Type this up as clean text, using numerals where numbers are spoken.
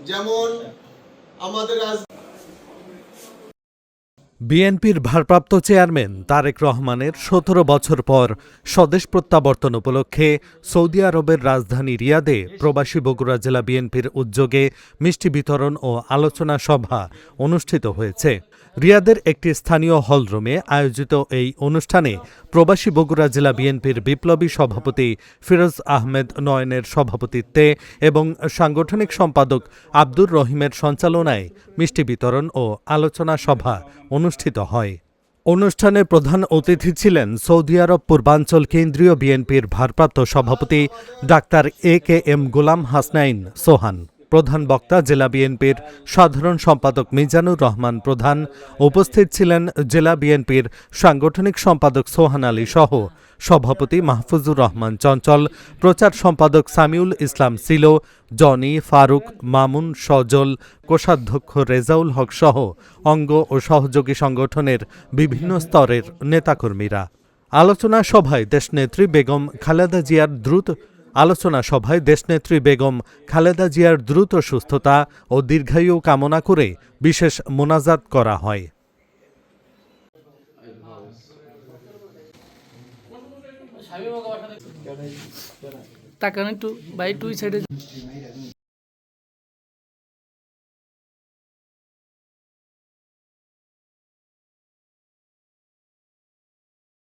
যেমন আমাদের বিএনপির ভারপ্রাপ্ত চেয়ারম্যান তারেক রহমানের ১৭ বছর পর স্বদেশ প্রত্যাবর্তন উপলক্ষে সৌদি আরবের রাজধানী রিয়াদে প্রবাসী বগুড়া জেলা বিএনপির উদ্যোগে মিষ্টি বিতরণ ও আলোচনা সভা অনুষ্ঠিত হয়েছে। রিয়াদের একটি স্থানীয় হলরুমে আয়োজিত এই অনুষ্ঠানে প্রবাসী বগুড়া জেলা বিএনপির বিপ্লবী সভাপতি ফিরোজ আহমেদ নয়নের সভাপতিত্বে এবং সাংগঠনিক সম্পাদক আব্দুর রহিমের সঞ্চালনায় মিষ্টি বিতরণ ও আলোচনা সভা অনুষ্ঠিত হয়। অনুষ্ঠানে প্রধান অতিথি ছিলেন সৌদি আরব পূর্বাঞ্চল কেন্দ্রীয় বিএনপির ভারপ্রাপ্ত সভাপতি ডাক্তার AKM গোলাম হাসনাইন সোহান। প্রধান বক্তা জেলা বিএনপির সাধারণ সম্পাদক মিজানুর রহমান প্রধান। উপস্থিত ছিলেন জেলা বিএনপির সাংগঠনিক সম্পাদক সোহান আলী সহ সভাপতি মাহফুজুর রহমান চঞ্চল, প্রচার সম্পাদক সামিউল ইসলাম সিলো, জনি, ফারুক, মামুন, সজল, কোষাধ্যক্ষ রেজাউল হক সহ অঙ্গ ও সহযোগী সংগঠনের বিভিন্ন স্তরের নেতাকর্মীরা। আলোচনা সভায় দেশনেত্রী বেগম খালেদা জিয়ার দ্রুত সুস্থতা ও দীর্ঘায়ু কামনা করে বিশেষ মোনাজাত করা হয়। তাকান একটু ভাই, 2 সাইডে